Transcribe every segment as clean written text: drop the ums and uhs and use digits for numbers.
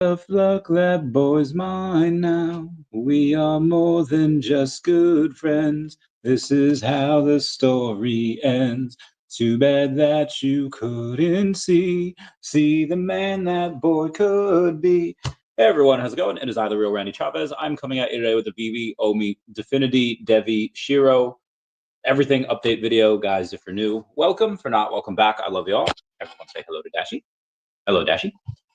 Tough luck, that boy's mine now. We are more than just good friends. This is how the story ends. Too bad that you couldn't see the man that boy could be. Hey everyone, how's it going? It is I, the real Randy Chavez. I'm coming at you today with the VeVe, OMI, Definity, DEVVE, Shiro, everything update video. Guys, if you're new, welcome. For not, welcome back. I love you all. Everyone say hello to Dashi. Hello, Dashi.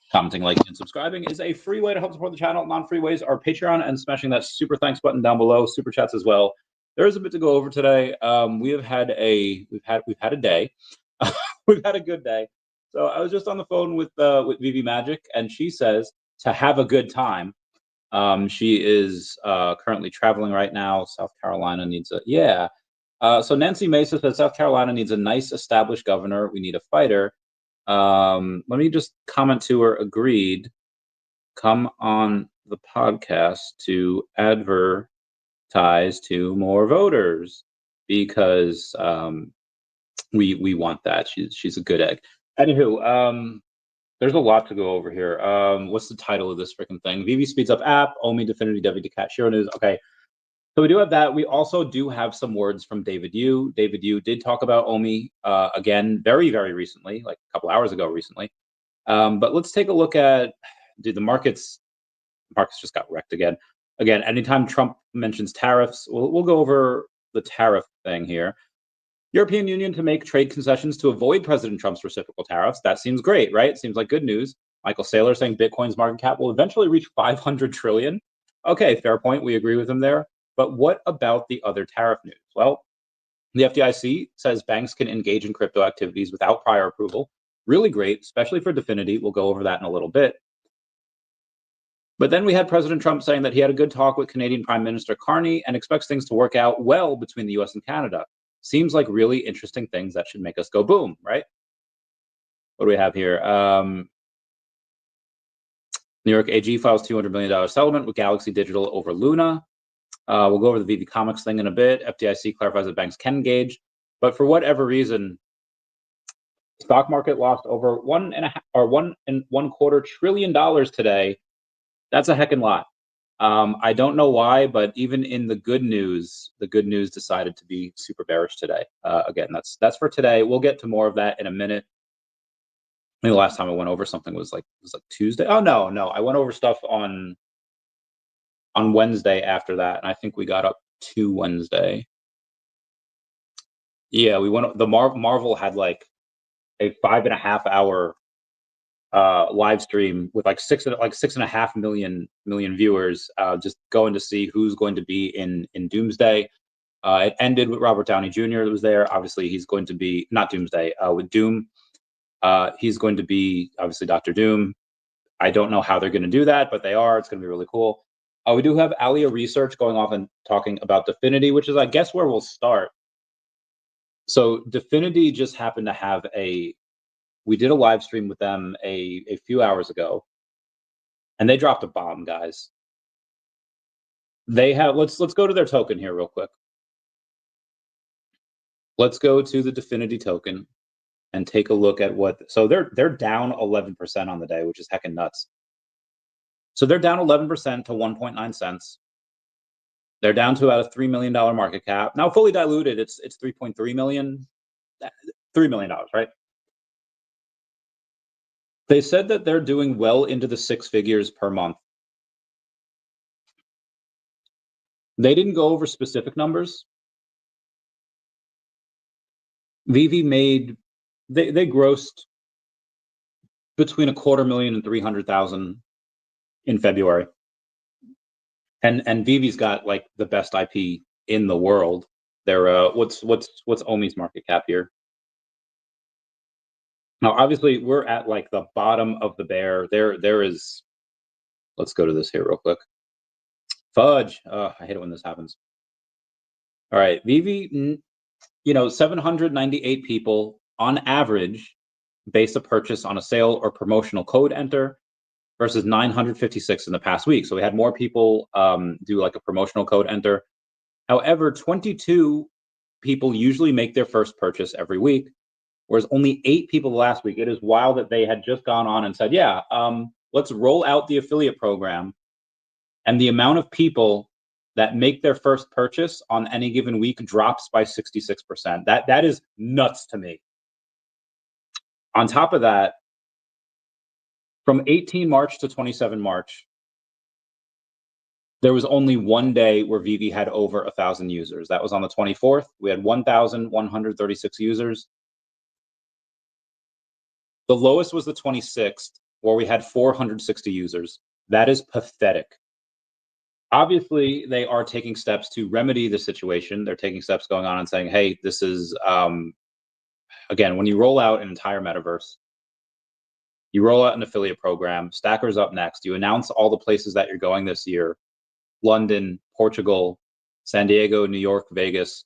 Commenting, liking, and subscribing is a free way to help support the channel. Non-free ways are Patreon and smashing that super thanks button down below. Super chats as well. There is a bit to go over today. We've had a day. We've had a good day. So I was just on the phone with VeVe Magic, and she says to have a good time. She is currently traveling right now. South Carolina needs a so Nancy Mesa says South Carolina needs a nice established governor. We need a fighter. Let me just comment to her. Agreed. Come on the podcast to advertise to more voters because we want that. She's a good egg. Anywho, there's a lot to go over here. What's the title of this freaking thing? VeVe speeds up app. OMI, Definity, DEVVE, daCAT, Shiro News. Okay. So we do have that. We also do have some words from David Yu. David Yu did talk about OMI again very, very recently, like a couple hours ago recently. But let's take a look at, dude, the markets just got wrecked again. Again, anytime Trump mentions tariffs, we'll go over the tariff thing here. European Union to make trade concessions to avoid President Trump's reciprocal tariffs. That seems great, right? It seems like good news. Michael Saylor saying Bitcoin's market cap will eventually reach 500 trillion. Okay, fair point. We agree with him there. But what about the other tariff news? Well, the FDIC says banks can engage in crypto activities without prior approval. Really great, especially for Definity. We'll go over that in a little bit. But then we had President Trump saying that he had a good talk with Canadian Prime Minister Carney and expects things to work out well between the US and Canada. Seems like really interesting things that should make us go boom, right? What do we have here? New York AG files $200 million settlement with Galaxy Digital over Luna. We'll go over the VeVe Comics thing in a bit. FDIC clarifies that banks can engage, but for whatever reason, stock market lost over $1.25 trillion today. That's a heckin' lot. I don't know why, but even in the good news decided to be super bearish today. Again, that's for today. We'll get to more of that in a minute. I think the last time I went over something was like Tuesday. Oh no, I went over stuff on Wednesday after that, and I think we got up to Wednesday. Yeah, we went. The Marvel had like a 5.5 hour live stream with like 6.5 million viewers, just going to see who's going to be in Doomsday. It ended with Robert Downey Jr. that was there. Obviously, he's going to be not Doomsday with Doom. He's going to be obviously Dr. Doom. I don't know how they're going to do that, but they are. It's going to be really cool. We do have Alia Research going off and talking about Definity, which is, I guess, where we'll start. So Definity just happened to have we did a live stream with them a few hours ago, and they dropped a bomb, guys. They have, let's go to their token here real quick. Let's go to the Definity token and take a look at so they're down 11% on the day, which is heckin' nuts. So they're down 11% to 1.9 cents. They're down to about a $3 million market cap. Now, fully diluted, it's 3.3 million, $3 million, right? They said that they're doing well into the 6 figures per month. They didn't go over specific numbers. VeVe made, they grossed between $250,000 and $300,000 in February. And VeVe's got like the best IP in the world. They're what's OMI's market cap here? Now, obviously, we're at like the bottom of the bear. There is. Let's go to this here real quick. Fudge. I hate it when this happens. All right, VeVe. 798 people on average base a purchase on a sale or promotional code enter, versus 956 in the past week. So we had more people do like a promotional code enter. However, 22 people usually make their first purchase every week, whereas only 8 people last week. It is wild that they had just gone on and said, yeah, let's roll out the affiliate program, and the amount of people that make their first purchase on any given week drops by 66%. That is nuts to me. On top of that, from 18 March to 27 March, there was only one day where VeVe had over 1,000 users. That was on the 24th. We had 1,136 users. The lowest was the 26th, where we had 460 users. That is pathetic. Obviously, they are taking steps to remedy the situation. They're taking steps going on and saying, hey, this is, again, when you roll out an entire metaverse, you roll out an affiliate program, Stacker's up next, you announce all the places that you're going this year, London, Portugal, San Diego, New York, Vegas.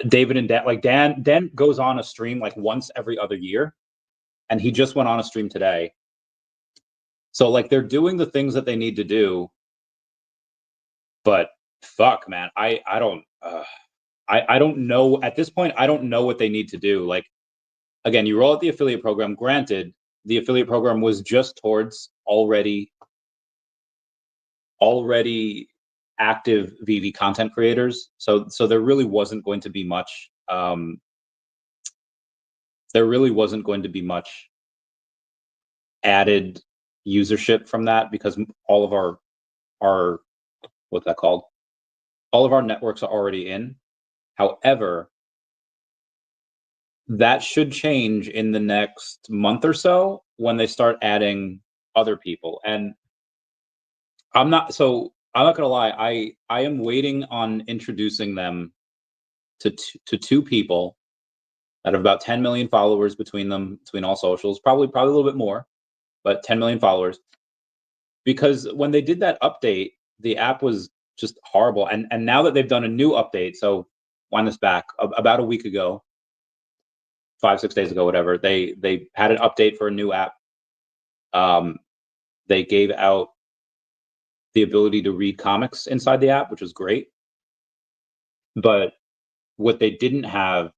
David and Dan, like Dan goes on a stream like once every other year, and he just went on a stream today. So like they're doing the things that they need to do, but fuck, man, I don't know at this point. I don't know what they need to do. Like, again, you roll out the affiliate program. Granted, the affiliate program was just towards already active VeVe content creators. So there really wasn't going to be much. There really wasn't going to be much added usership from that, because all of our what's that called? All of our networks are already in. However, that should change in the next month or so when they start adding other people. And I'm not gonna lie, I am waiting on introducing them to two people that have about 10 million followers between them, between all socials, probably a little bit more, but 10 million followers. Because when they did that update, the app was just horrible. And now that they've done a new update, so wind this back about a week ago, 5-6 days ago, whatever, they had an update for a new app. They gave out the ability to read comics inside the app, which was great. But what they didn't have,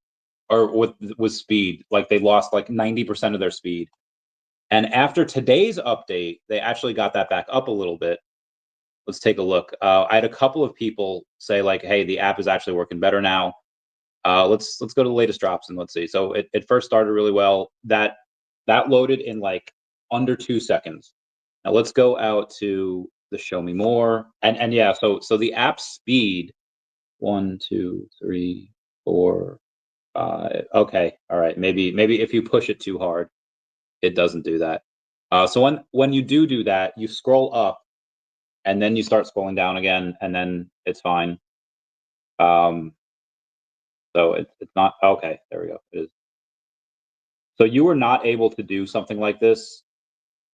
or what was speed. Like they lost like 90% of their speed. And after today's update, they actually got that back up a little bit. Let's take a look. I had a couple of people say like, hey, the app is actually working better now. Let's go to the latest drops and let's see. So it first started really well. That loaded in like under 2 seconds. Now let's go out to the show me more. And yeah, so the app speed, 1, 2, 3, 4, 5. Okay, all right. Maybe if you push it too hard, it doesn't do that. So when you do that, you scroll up, and then you start scrolling down again, and then it's fine. So it's not okay. There we go. It is. So you were not able to do something like this.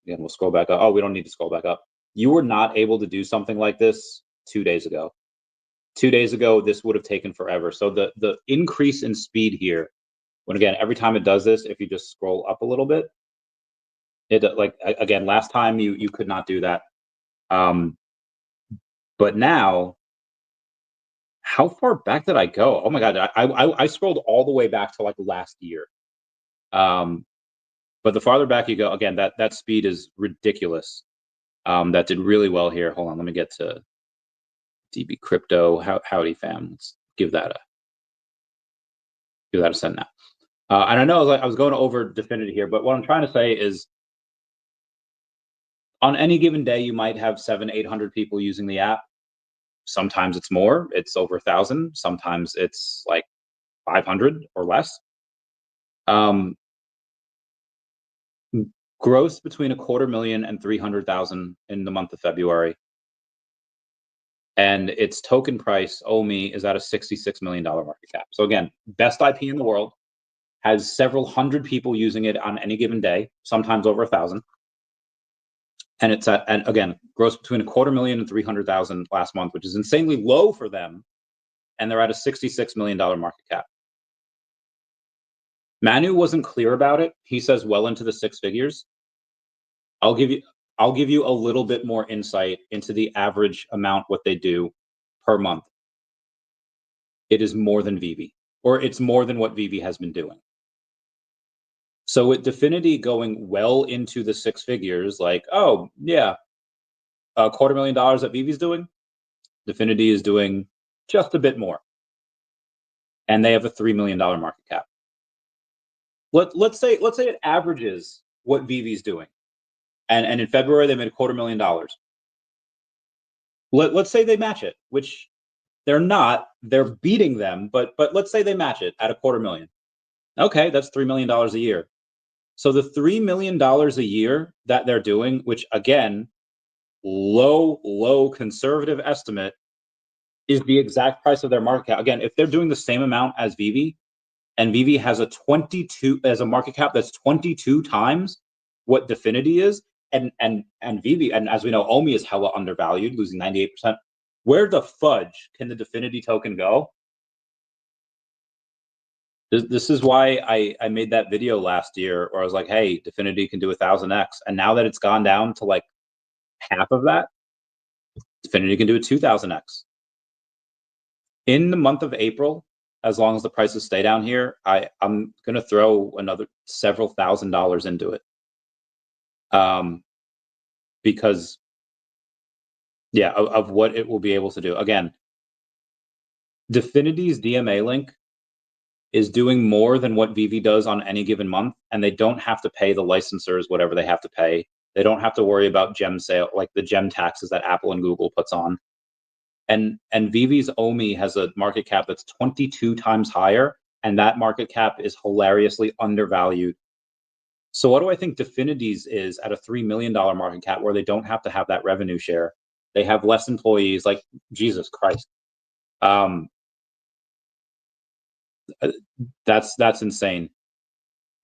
Again, we'll scroll back up. Oh, we don't need to scroll back up. You were not able to do something like this 2 days ago. 2 days ago, this would have taken forever. So the increase in speed here, when again, every time it does this, if you just scroll up a little bit, it like again, last time you could not do that. But now, how far back did I go? Oh my God, I scrolled all the way back to like last year. But the farther back you go, again, that speed is ridiculous. That did really well here. Hold on, let me get to DB Crypto. Howdy fam. Let's give that a send now. And I know I was going over Definity here, but what I'm trying to say is, on any given day, you might have 700-800 people using the app. Sometimes it's more, it's over 1,000. Sometimes it's like 500 or less. Gross between 250,000 and 300,000 in the month of February. And its token price, OMI, is at a $66 million market cap. So again, best IP in the world, has several hundred people using it on any given day, sometimes over 1,000. And it's at, and again, gross between 250,000 and 300,000 last month, which is insanely low for them. And they're at a $66 million market cap. Manu wasn't clear about it. He says well into the 6 figures. I'll give you a little bit more insight into the average amount what they do per month. It is more than VeVe, or it's more than what VeVe has been doing. So with Definity going well into the six figures, like, oh yeah, $250,000 that VeVe's doing, Definity is doing just a bit more, and they have a $3 million market cap. Let's say it averages what VeVe's doing, and in February they made $250,000. Let's say they match it, which they're not. They're beating them, but let's say they match it at a $250,000. Okay, that's $3 million a year. So the $3 million a year that they're doing, which again, low conservative estimate, is the exact price of their market cap. Again, if they're doing the same amount as VeVe, and VeVe has a market cap that's 22 times what Definity is, and VeVe, and as we know, OMI is hella undervalued, losing 98%. Where the fudge can the Definity token go? This is why I made that video last year where I was like, hey, Definity can do 1,000x. And now that it's gone down to like half of that, Definity can do a 2,000x. In the month of April, as long as the prices stay down here, I'm going to throw another several $1,000s into it. Because, yeah, of what it will be able to do. Again, Definity's DMA link is doing more than what VeVe does on any given month, and they don't have to pay the licensors whatever they have to pay. They don't have to worry about gem sale, like the gem taxes that Apple and Google puts on. And VeVe's OMI has a market cap that's 22 times higher, and that market cap is hilariously undervalued. So what do I think Definity's is at a $3 million market cap, where they don't have to have that revenue share? They have less employees, like Jesus Christ. That's insane.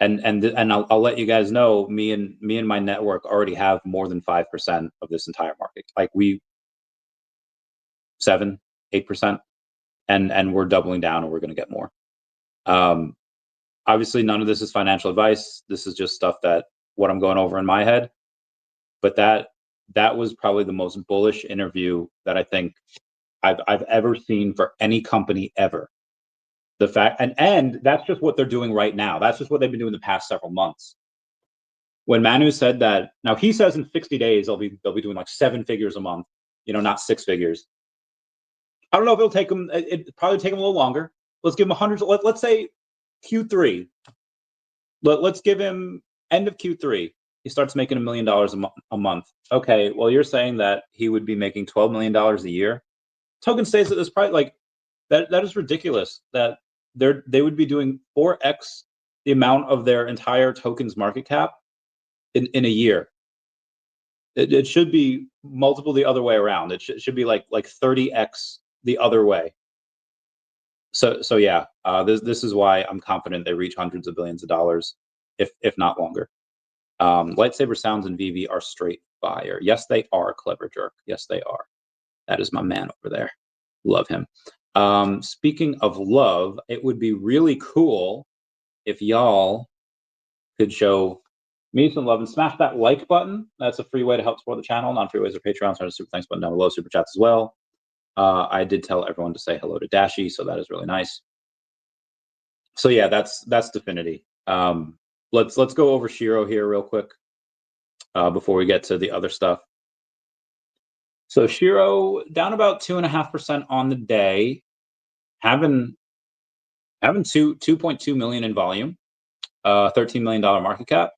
And I'll let you guys know, me and my network already have more than 5% of this entire market. Like 7, 8%, and we're doubling down, and we're going to get more. Obviously, none of this is financial advice. This is just stuff that what I'm going over in my head. But that was probably the most bullish interview that I think I've ever seen for any company ever. The fact, and that's just what they're doing right now. That's just what they've been doing the past several months. When Manu said that, now he says in 60 days they'll be doing like 7 figures a month, not 6 figures. I don't know if it'll take them. It probably take them a little longer. Let's give him 100. Let's say Q3. Let's give him end of Q3. He starts making $1 million a month. Okay, well, you're saying that he would be making $12 million a year. Token stays at this price. Like that is ridiculous. That they would be doing 4x the amount of their entire token's market cap in a year. It should be multiple the other way around. It should be like 30x the other way. So yeah, this is why I'm confident they reach hundreds of billions of dollars, if not longer. Lightsaber Sounds and VeVe are straight fire. Yes, they are, Clever Jerk. Yes, they are. That is my man over there. Love him. Speaking of love, it would be really cool if y'all could show me some love and smash that like button. That's a free way to help support the channel. Non-free ways are Patreon. There's a super thanks button down below, super chats as well. I did tell everyone to say hello to Dashi, so that is really nice. So yeah, that's Definity. Let's go over Shiro here real quick before we get to the other stuff. So Shiro down about 2.5% on the day, having 2.2 million in volume, $13 million market cap.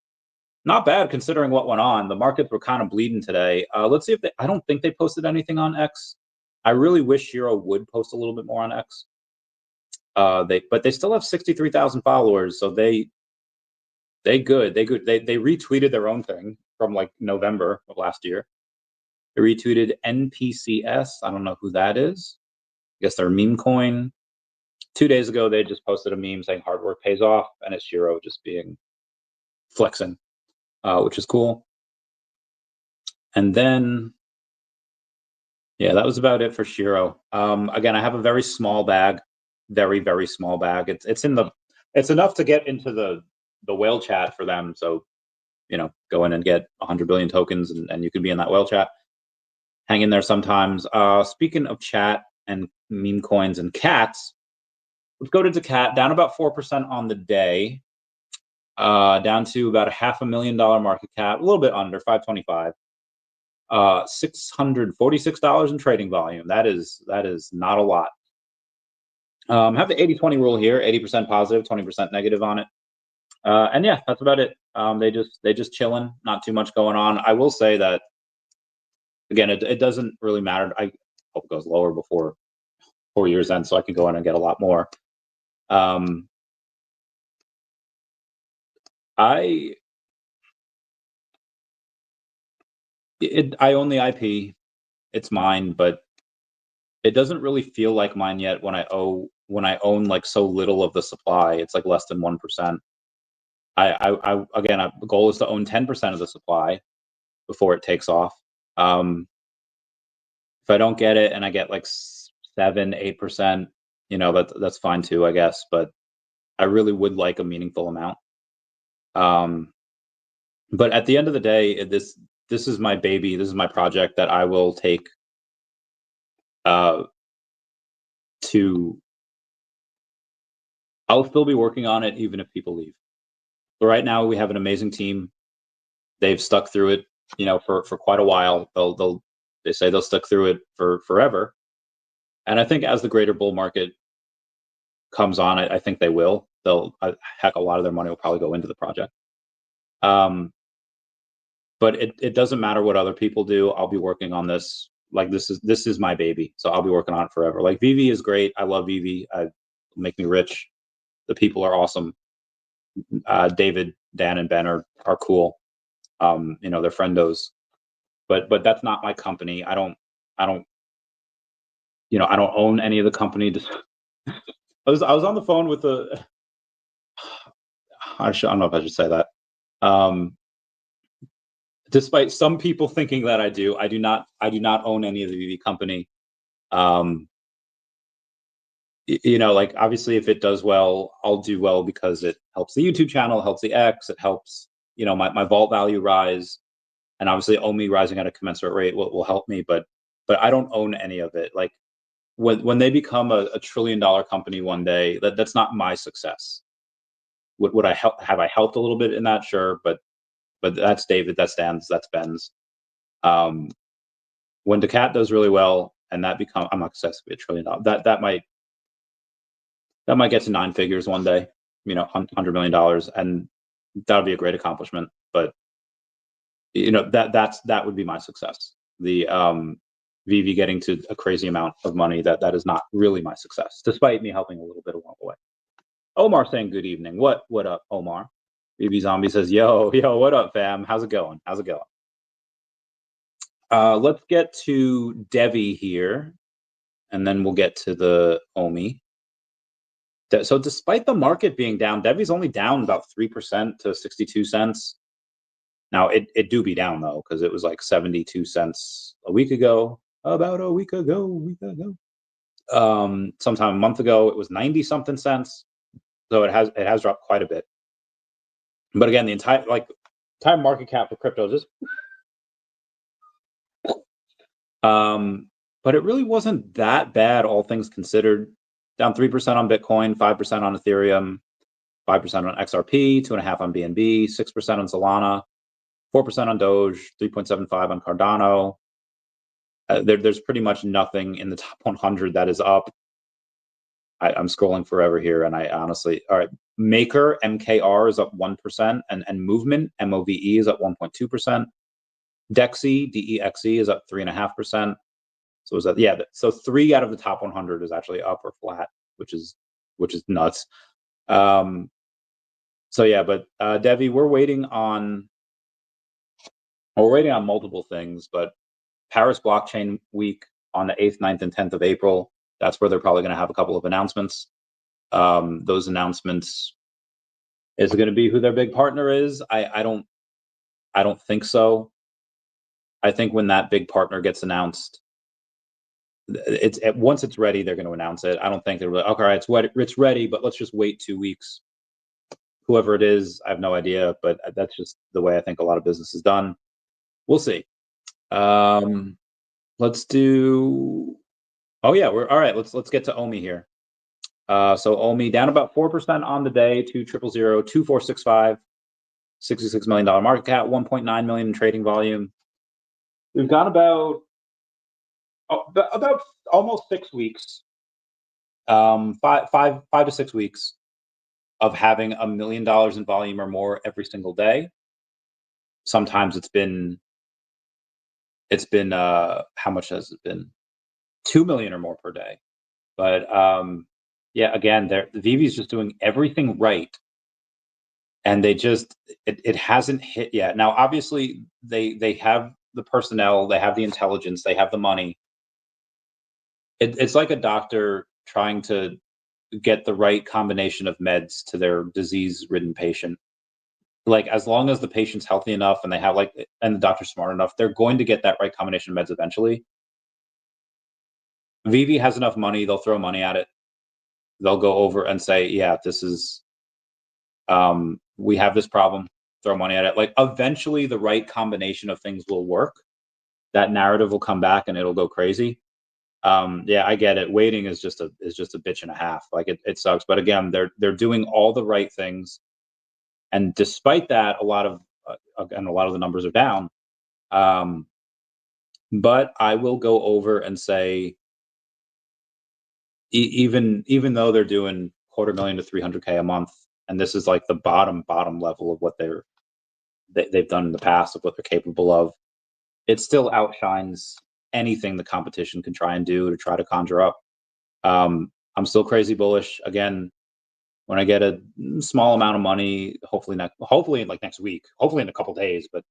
Not bad considering what went on. The markets were kind of bleeding today. Let's see if I don't think they posted anything on X. I really wish Shiro would post a little bit more on X. But they still have 63,000 followers, so they retweeted their own thing from like November of last year. They retweeted NPCS. I don't know who that is. I guess they're a meme coin. 2 days ago, they just posted a meme saying hard work pays off, and it's Shiro just being flexing, which is cool. And then, yeah, that was about it for Shiro. Again, I have a very small bag, very, very small bag. It's enough to get into the whale chat for them. So, go in and get 100 billion tokens, and you can be in that whale chat. Hang in there sometimes. Speaking of chat and meme coins and cats, let's go to daCAT, down about 4% on the day. down to about a $500,000 market cap, a little bit under 525. $646 in trading volume. That is not a lot. Have the 80-20 rule here, 80% positive, 20% negative on it. And yeah, that's about it. They just chilling, not too much going on. I will say that, again, it doesn't really matter. I hope it goes lower before 4 years end, so I can go in and get a lot more. I own the IP. It's mine, but it doesn't really feel like mine yet when I own like so little of the supply. It's like less than 1%. Again, the goal is to own 10% of the supply before it takes off. If I don't get it and I get like 7-8%, you know, that's fine too, I guess. But I really would like a meaningful amount. But at the end of the day, this is my baby. This is my project that I will take I'll still be working on it even if people leave. But right now we have an amazing team. They've stuck through it, you know, for quite a while. They say they'll stick through it for forever. And I think as the greater bull market comes on, I think they will. Heck, a lot of their money will probably go into the project. But it doesn't matter what other people do. I'll be working on this. Like this is my baby, so I'll be working on it forever. Like VeVe is great. I love VeVe. Make me rich. The people are awesome. David, Dan, and Ben are cool. You know, they're friendos. But that's not my company. I don't you know, I don't own any of the company. I was on the phone with I don't know if I should say that. Despite some people thinking that I do not own any of the VeVe company. You know, like obviously if it does well, I'll do well because it helps the YouTube channel, helps the X, it helps, you know, my vault value rise. And obviously OMI rising at a commensurate rate will help me, but I don't own any of it. Like when they become a $1 trillion company one day, that's not my success. Would I help? Have I helped a little bit in that? Sure, but that's David, that's Dan's, that's Ben's. When daCAT does really well, and that becomes, I'm not gonna say be $1 trillion. That might get to 9 figures one day. You know, $100 million, and that would be a great accomplishment. But you know, that would be my success. The VeVe getting to a crazy amount of money, that is not really my success, despite me helping a little bit along the way. Omar saying good evening. What up, Omar? VeVe Zombie says, yo, what up, fam? How's it going? Let's get to DEVVE here, and then we'll get to the OMI. So despite the market being down, DEVVE's only down about 3% to 62 cents. Now it do be down though, because it was like 72 cents a week ago. About a week ago. Sometime a month ago, it was 90 something cents. So it has dropped quite a bit. But again, the entire market cap for crypto just but it really wasn't that bad, all things considered. Down 3% on Bitcoin, 5% on Ethereum, 5% on XRP, 2.5% on BNB, 6% on Solana, 4% on Doge, 3.75% on Cardano. There's pretty much nothing in the top 100 that is up. I'm scrolling forever here, and I honestly, all right, Maker, MKR is up 1%, and Movement, MOVE, is up 1.2%. DEXE, DEXE, is up 3.5%. So is that, yeah, so 3 out of the top 100 is actually up or flat, which is nuts. So yeah, but DEVVE, we're waiting on multiple things, but Paris Blockchain Week on the 8th, 9th, and 10th of April. That's where they're probably going to have a couple of announcements. Those announcements, is it going to be who their big partner is? I don't think so. I think when that big partner gets announced, once it's ready, they're going to announce it. I don't think they're like, okay, all right, it's ready, but let's just wait 2 weeks. Whoever it is, I have no idea, but that's just the way I think a lot of business is done. We'll see. Let's do. Oh yeah, we're all right. Let's get to OMI here. So OMI down about 4% on the day, 20002,465. $66 million market cap, 1.9 million in trading volume. We've got about almost 6 weeks, 5 to 6 weeks of having $1 million in volume or more every single day. Sometimes it's been how much has it been? 2 million or more per day. But yeah, again, the VeVe is just doing everything right, and it hasn't hit yet. Now, obviously, they have the personnel, they have the intelligence, they have the money. It's like a doctor trying to get the right combination of meds to their disease-ridden patient. Like, as long as the patient's healthy enough and they have and the doctor's smart enough, they're going to get that right combination of meds eventually. VeVe has enough money; they'll throw money at it. They'll go over and say, "Yeah, this is we have this problem." Throw money at it. Like, eventually, the right combination of things will work. That narrative will come back and it'll go crazy. Yeah, I get it. Waiting is just a bitch and a half. Like, it sucks. But again, they're doing all the right things, and despite that, a lot of the numbers are down. But I will go over and say, even though they're doing $250,000 to $300K a month, and this is like the bottom level of what they've done in the past, of what they're capable of, it still outshines anything the competition can try and do to try to conjure up. I'm still crazy bullish. Again, when I get a small amount of money, hopefully in like next week, hopefully in a couple days, but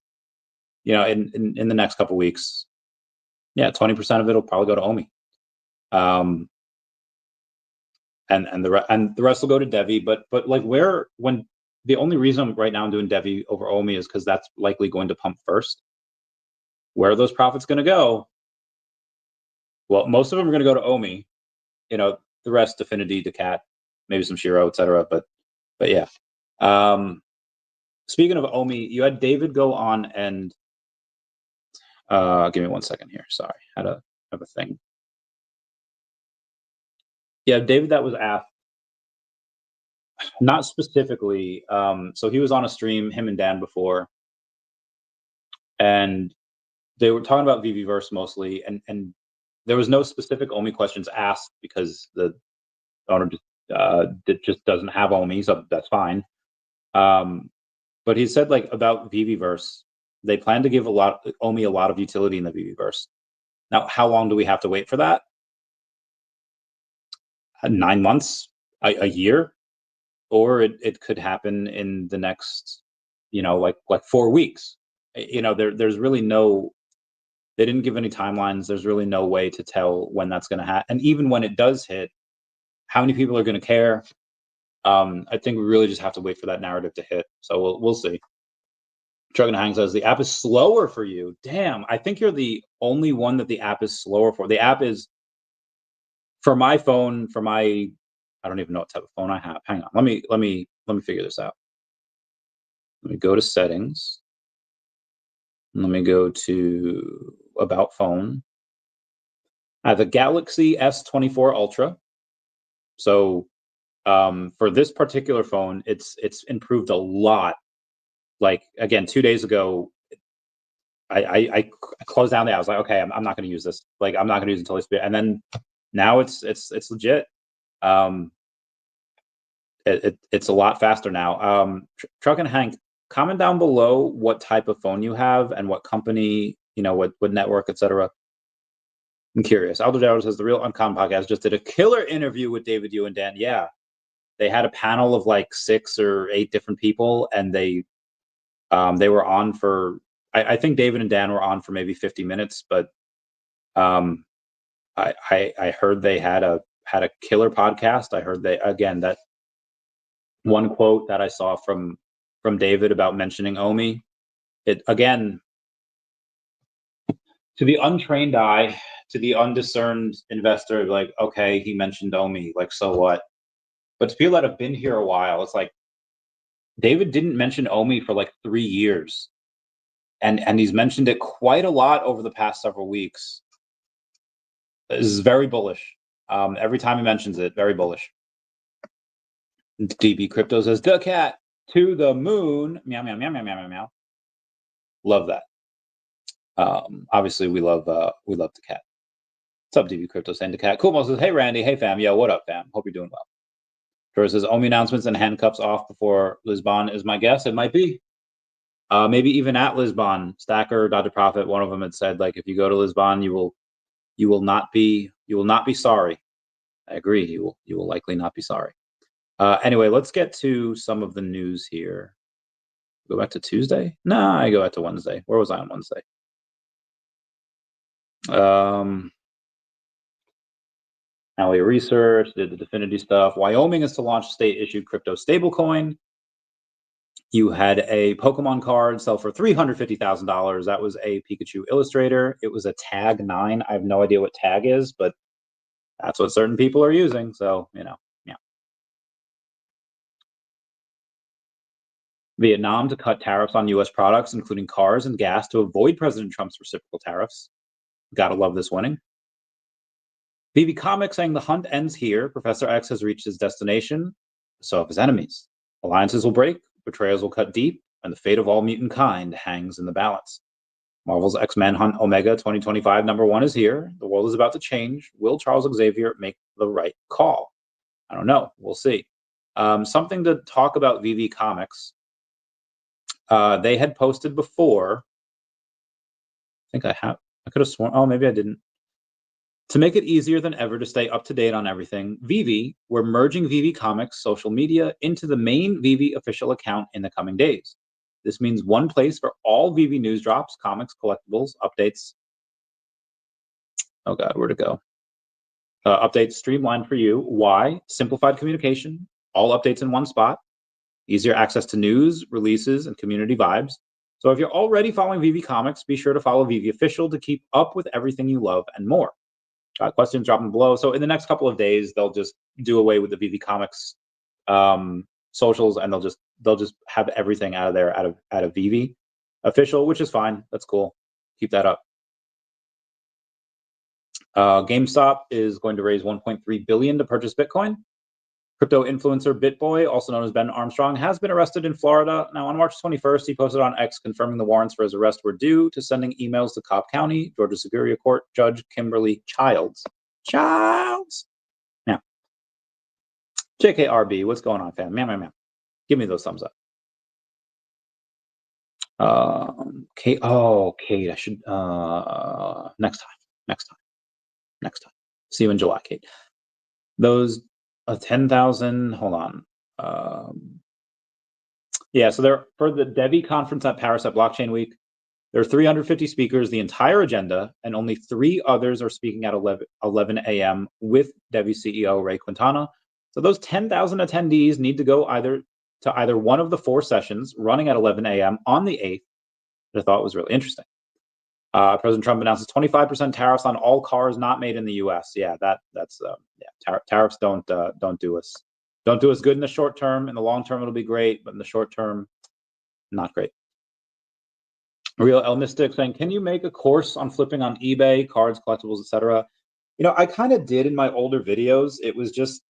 in the next couple weeks, yeah, 20% of it will probably go to OMI. And the rest will go to DEVVE. But like, when the only reason right now I'm doing DEVVE over OMI is because that's likely going to pump first. Where are those profits going to go? Well, most of them are going to go to OMI. The rest, Definity, daCAT, maybe some Shiro, etc. But yeah. Speaking of OMI, you had David go on and give me 1 second here. Sorry, I have a thing. Yeah, David, that was asked. Not specifically. So he was on a stream, him and Dan, before, and they were talking about VeVeverse mostly, and there was no specific OMI questions asked because the owner just doesn't have OMI, so that's fine. But he said, like, about VeVeverse, they plan to give OMI a lot of utility in the VeVeverse. Now, how long do we have to wait for that? 9 months, a year, or it could happen in the next, like 4 weeks. There's really no. They didn't give any timelines. There's really no way to tell when that's going to happen. And even when it does hit, how many people are going to care? I think we really just have to wait for that narrative to hit. So we'll see. Truck and Hang says the app is slower for you. Damn, I think you're the only one that the app is slower for. The app is, for my phone, I don't even know what type of phone I have. Hang on, let me figure this out. Let me go to settings. Let me go to about phone. I have a Galaxy S24 Ultra. So for this particular phone, it's improved a lot. Like, again, 2 days ago, I closed down the app. I was like, okay, I'm not going to use this. Like, I'm not going to use it until it's bit. And then now it's legit. It's a lot faster now. Truck and Hank, comment down below what type of phone you have and what company, what network, etc. I'm curious. Aldo Dowd says the Real Uncommon Podcast just did a killer interview with David, you, and Dan. Yeah, they had a panel of like 6 or 8 different people, and they were on for. I think David and Dan were on for maybe 50 minutes, but I heard they had a killer podcast. I heard that one quote that I saw from David about mentioning OMI. It, again, to the untrained eye, to the undiscerned investor, like, okay, he mentioned OMI, like, so what? But to people that have been here a while, it's like, David didn't mention OMI for like 3 years. And he's mentioned it quite a lot over the past several weeks. This is very bullish. Every time he mentions it, very bullish. DB Crypto says, daCAT. to the moon. Meow, meow, meow, meow, meow, meow, meow. Love that. Obviously, we love daCAT. What's up, DV Crypto saying daCAT? Cool. Mo says, hey, Randy. Hey, fam. Yo, what up, fam? Hope you're doing well. George says, OMI announcements and handcuffs off before Lisbon is my guess. It might be. Maybe even at Lisbon, Stacker, Dr. Prophet, one of them had said, like, if you go to Lisbon, you will not be sorry. I agree. You will likely not be sorry. Anyway, let's get to some of the news here. Go back to Tuesday? No, I go back to Wednesday. Where was I on Wednesday? Alley Research did the Definity stuff. Wyoming is to launch state-issued crypto stablecoin. You had a Pokemon card sell for $350,000. That was a Pikachu Illustrator. It was a Tag 9. I have no idea what Tag is, but that's what certain people are using. So, yeah. Vietnam to cut tariffs on U.S. products, including cars and gas, to avoid President Trump's reciprocal tariffs. Gotta love this winning. VeVe Comics saying the hunt ends here. Professor X has reached his destination, so have his enemies. Alliances will break, betrayals will cut deep, and the fate of all mutant kind hangs in the balance. Marvel's X-Men Hunt Omega 2025 #1 is here. The world is about to change. Will Charles Xavier make the right call? I don't know. We'll see. Something to talk about VeVe Comics. They had posted before. I think I could have sworn. Oh, maybe I didn't. To make it easier than ever to stay up to date on everything, VeVe, we're merging VeVe Comics social media into the main VeVe official account in the coming days. This means one place for all VeVe news drops, comics, collectibles, updates. Oh God, where'd it go? Updates streamlined for you. Why? Simplified communication, all updates in one spot, easier access to news, releases, and community vibes. So if you're already following VeVe Comics, be sure to follow VeVe Official to keep up with everything you love and more. Questions dropping below. So in the next couple of days, they'll just do away with the VeVe Comics socials, and they'll just have everything out of there, out of VeVe Official, which is fine. That's cool. Keep that up. GameStop is going to raise $1.3 billion to purchase Bitcoin. Crypto influencer BitBoy, also known as Ben Armstrong, has been arrested in Florida. Now, on March 21st, he posted on X confirming the warrants for his arrest were due to sending emails to Cobb County, Georgia Superior Court Judge Kimberly Childs. Now, JKRB, what's going on, fam? Man. Give me those thumbs up. Kate, Kate, I should, next time. See you in July, Kate. Those 10,000, hold on. Yeah, so they're for the DEVVE conference at Paris at Blockchain Week. There are 350 speakers, the entire agenda, and only 3 others are speaking at 11 a.m. with DEVVE CEO Ray Quintana. So those 10,000 attendees need to go either one of the 4 sessions running at 11 a.m. on the 8th, that I thought was really interesting. President Trump announces 25% tariffs on all cars not made in the U.S. Yeah, that's tariffs don't do us good in the short term. In the long term, it'll be great, but in the short term, not great. Real El Mystic saying, can you make a course on flipping on eBay, cards, collectibles, etc.? You know, I kind of did in my older videos. It was just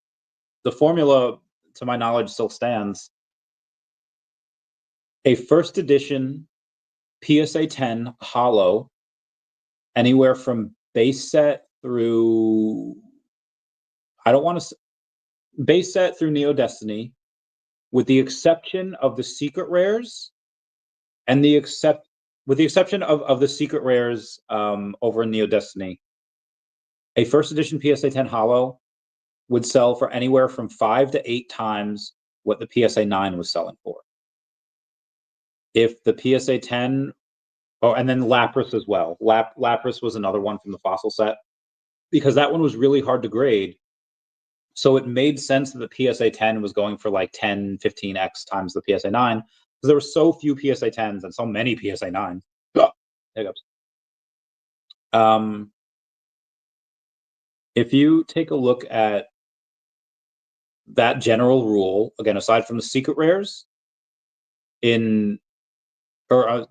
the formula, to my knowledge, still stands. A first edition PSA 10 hollow, anywhere from base set through, base set through Neo Destiny, with the exception of the secret rares, and with the exception of the secret rares over in Neo Destiny, a first edition PSA 10 hollow would sell for anywhere from 5 to 8 times what the PSA 9 was selling for. If the PSA 10, and then Lapras as well. Lapras was another one from the fossil set, because that one was really hard to grade. So it made sense that the PSA 10 was going for like 10, 15x times the PSA 9, because there were so few PSA 10s and so many PSA 9s. Hiccups. If you take a look at that general rule, again, aside from the secret rares, the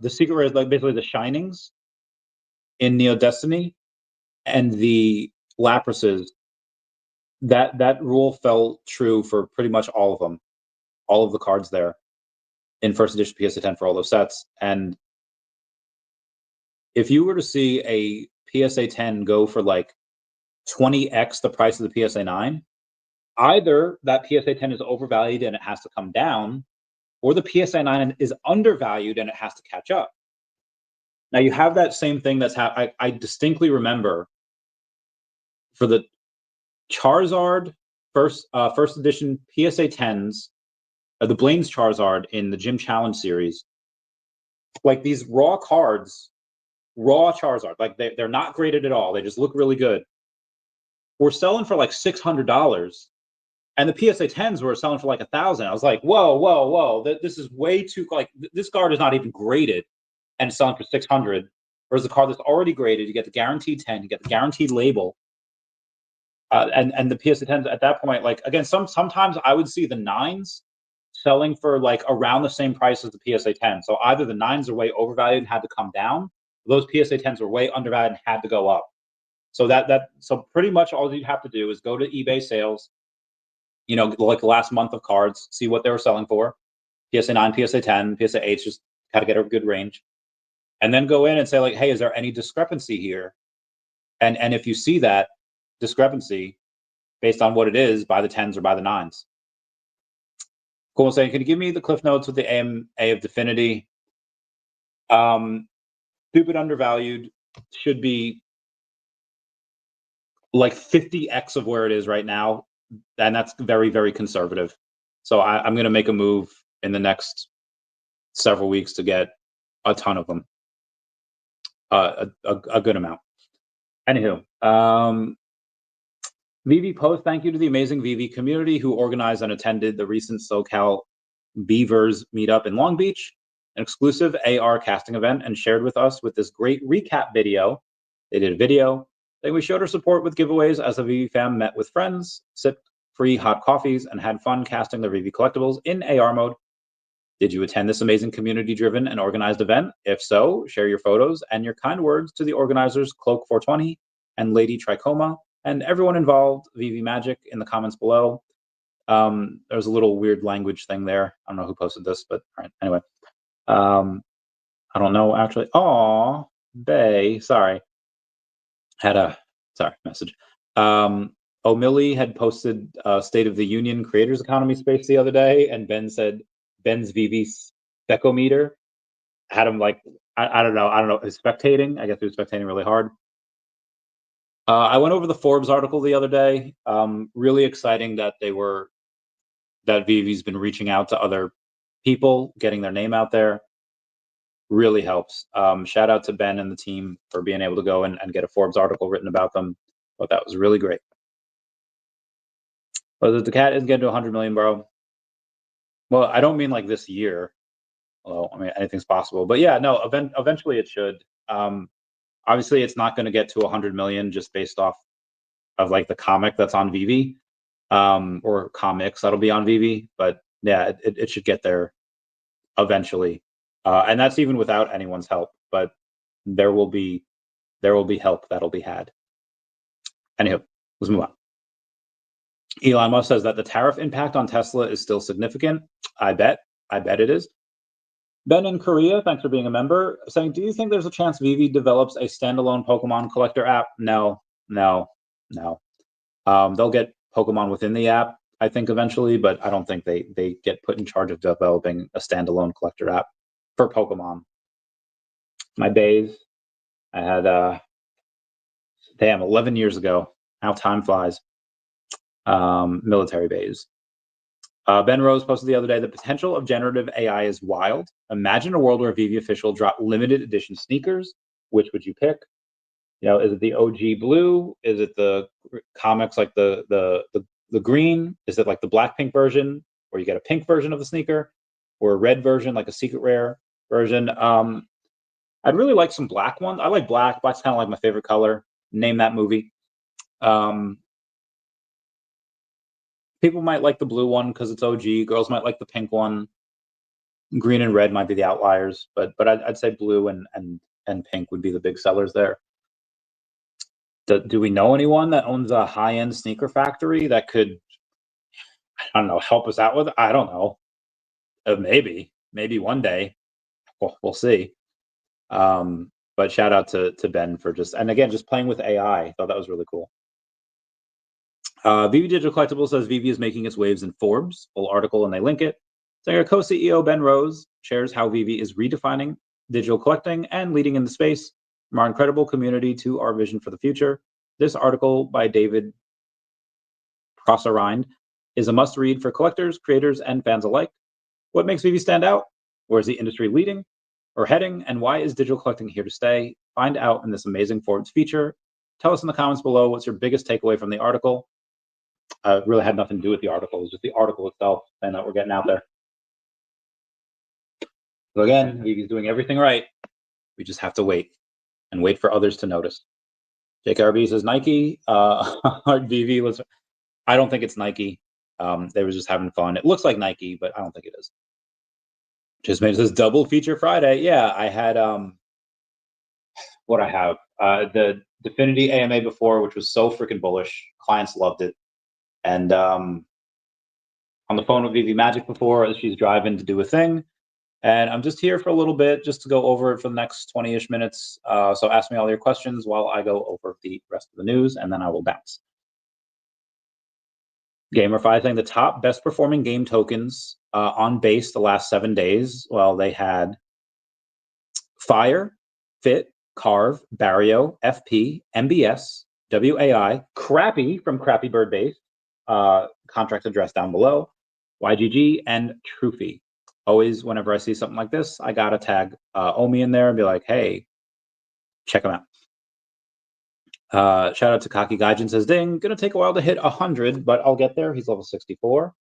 secret rares, like basically the shinings in Neo Destiny and the Laprases, that rule fell true for pretty much all of them, all of the cards there. in first edition PSA 10 for all those sets. And if you were to see a PSA 10 go for like 20x the price of the PSA 9, either that PSA 10 is overvalued and it has to come down, or the PSA 9 is undervalued and it has to catch up. Now you have that same thing that's I distinctly remember for the Charizard first edition PSA 10s, the Blaine's Charizard in the Gym Challenge series, like these raw cards, raw Charizard, like they're not graded at all. They just look really good. We're selling for like $600, and the PSA 10s were selling for like $1,000. I was like, whoa! This is way too, like, this card is not even graded, and selling for $600. Whereas the card that's already graded, you get the guaranteed 10, you get the guaranteed label, and the PSA 10s at that point, like again, sometimes I would see the 9s selling for like around the same price as the PSA 10. So either the 9s are way overvalued and had to come down, those PSA 10s were way undervalued and had to go up. So so pretty much all you'd have to do is go to eBay sales, you know, like the last month of cards, see what they were selling for, PSA 9, PSA 10, PSA 8, just kind of get a good range, and then go in and say like, hey, is there any discrepancy here? And if you see that discrepancy based on what it is, buy the 10s or buy the 9s. Cool. Saying, can you give me the cliff notes with the AMA of Definity? Stupid undervalued, should be like 50x of where it is right now, and that's very, very conservative. So I'm going to make a move in the next several weeks to get a ton of them, a good amount. Anywho, VeVe post, thank you to the amazing VeVe community who organized and attended the recent SoCal Beavers meetup in Long Beach, an exclusive AR casting event, and shared with us with this great recap video. They did a video. Then we showed our support with giveaways as the VeVe fam met with friends, sipped free hot coffees, and had fun casting their VeVe collectibles in AR mode. Did you attend this amazing community-driven and organized event? If so, share your photos and your kind words to the organizers Cloak420 and Lady Trichoma and everyone involved, VeVe Magic, in the comments below. There's a little weird language thing there. I don't know who posted this, but all right. Anyway, I don't know actually. Aw, Bay, sorry. Had a message. O'Milly had posted State of the Union Creators Economy Space the other day, and Ben said Ben's VeVe specometer had him like I don't know, spectating. I guess he was spectating really hard. I went over the Forbes article the other day. Really exciting that VeVe's been reaching out to other people, getting their name out there. Really helps. Shout out to Ben and the team for being able to go and get a Forbes article written about them. But that was really great. But the daCAT is getting to 100 million, bro. Well, I don't mean like this year. Although, I mean, anything's possible. But yeah, no, eventually it should. Obviously, it's not going to get to 100 million just based off of like the comic that's on VeVe, or comics that'll be on VeVe. But yeah, it should get there eventually. And that's even without anyone's help. But there will be help that'll be had. Anywho, let's move on. Elon Musk says that the tariff impact on Tesla is still significant. I bet it is. Ben in Korea, thanks for being a member, saying, do you think there's a chance VeVe develops a standalone Pokemon collector app? No. They'll get Pokemon within the app, I think, eventually, but I don't think they get put in charge of developing a standalone collector app for Pokemon. My days, I had, damn, 11 years ago. How time flies. Military bays. Ben Rose posted the other day, the potential of generative AI is wild. Imagine a world where VeVe official dropped limited edition sneakers. Which would you pick? You know, is it the OG blue? Is it the comics like the green? Is it like the Blackpink version, where you get a pink version of the sneaker, or a red version, like a secret rare version? I'd really like some black ones. I like black. Black's kind of like my favorite color. Name that movie. People might like the blue one because it's OG. Girls might like the pink one. Green and red might be the outliers, but I'd say blue and pink would be the big sellers there. Do we know anyone that owns a high-end sneaker factory that could, I don't know, help us out with it? I don't know. Maybe maybe one day. We'll see. But shout out to Ben for just playing with AI. I thought that was really cool. VeVe Digital Collectibles says VeVe is making its waves in Forbes. Full article, and they link it. So our co-CEO Ben Rose shares how VeVe is redefining digital collecting and leading in the space, from our incredible community to our vision for the future. This article by David Prosserrind is a must-read for collectors, creators, and fans alike. What makes VeVe stand out? Where is the industry leading or heading? And why is digital collecting here to stay? Find out in this amazing Forbes feature. Tell us in the comments below what's your biggest takeaway from the article. It really had nothing to do with the article. It was just the article itself and that we're getting out there. So again, VeVe's doing everything right. We just have to wait and wait for others to notice. JKRB says Nike. VeVe was. I don't think it's Nike. They were just having fun. It looks like Nike, but I don't think it is. Just made this double feature Friday. Yeah, I had what I have the Definity AMA before, which was so freaking bullish. Clients loved it, and on the phone with VeVe Magic before. She's driving to do a thing, and I'm just here for a little bit, just to go over it for the next 20-ish minutes. So ask me all your questions while I go over the rest of the news, and then I will bounce. GamerFi saying the top best performing game tokens on base the last 7 days. Well, they had Fire, Fit, Carve, Barrio, FP, MBS, WAI, Crappy from Crappy Bird Base, contract address down below, YGG, and Truffy. Always, whenever I see something like this, I gotta tag OMI in there and be like, hey, check them out. Shout out to Kaki Gaijin says, ding, gonna take a while to hit 100, but I'll get there. He's level 64.